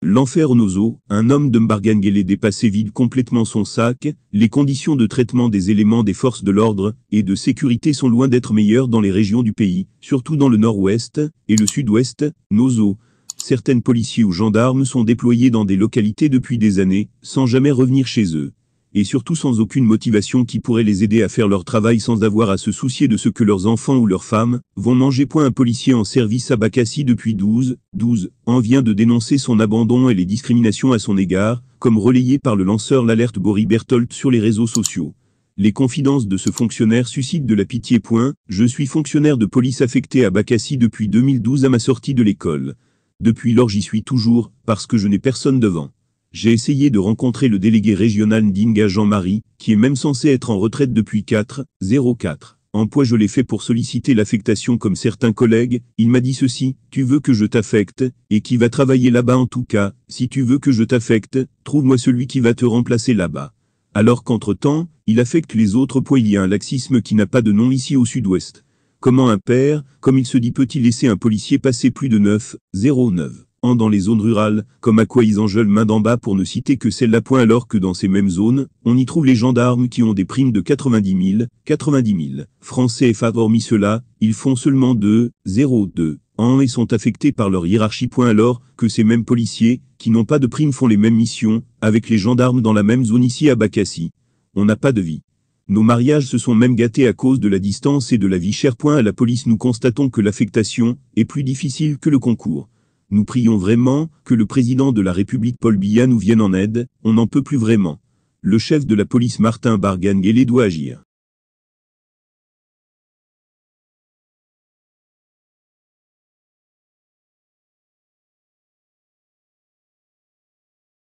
L'enfer Nozo, un homme de Mbargangélé dépassé vide complètement son sac, les conditions de traitement des éléments des forces de l'ordre et de sécurité sont loin d'être meilleures dans les régions du pays, surtout dans le nord-ouest et le sud-ouest. Nozo. Certains policiers ou gendarmes sont déployés dans des localités depuis des années, sans jamais revenir chez eux. Et surtout sans aucune motivation qui pourrait les aider à faire leur travail sans avoir à se soucier de ce que leurs enfants ou leurs femmes vont manger. Un policier en service à Bakassi depuis 12 ans vient de dénoncer son abandon et les discriminations à son égard, comme relayé par le lanceur l'alerte Boris Berthold sur les réseaux sociaux. Les confidences de ce fonctionnaire suscitent de la pitié. Je suis fonctionnaire de police affecté à Bakassi depuis 2012 à ma sortie de l'école. Depuis lors j'y suis toujours, parce que je n'ai personne devant. J'ai essayé de rencontrer le délégué régional Ndinga Jean-Marie, qui est même censé être en retraite depuis 4 ans. Je l'ai fait pour solliciter l'affectation comme certains collègues, il m'a dit ceci: tu veux que je t'affecte, et qui va travailler là-bas en tout cas, si tu veux que je t'affecte, trouve-moi celui qui va te remplacer là-bas. Alors qu'entre-temps, il affecte les autres. Il y a un laxisme qui n'a pas de nom ici au sud-ouest. Comment un père, comme il se dit, peut-il laisser un policier passer plus de 9 ans dans les zones rurales, comme à Kouaïs-Angel, Main-d'en-Bas pour ne citer que celle-là, alors que dans ces mêmes zones, on y trouve les gendarmes qui ont des primes de 90 000 francs CFA. Hormis cela, ils font seulement 2 ans et sont affectés par leur hiérarchie. Alors que ces mêmes policiers, qui n'ont pas de primes, font les mêmes missions, avec les gendarmes dans la même zone ici à Bakassi. On n'a pas de vie. Nos mariages se sont même gâtés à cause de la distance et de la vie chère. À la police, nous constatons que l'affectation est plus difficile que le concours. Nous prions vraiment que le président de la République Paul Biya nous vienne en aide, on n'en peut plus vraiment. Le chef de la police Martin Mbargangélé doit agir.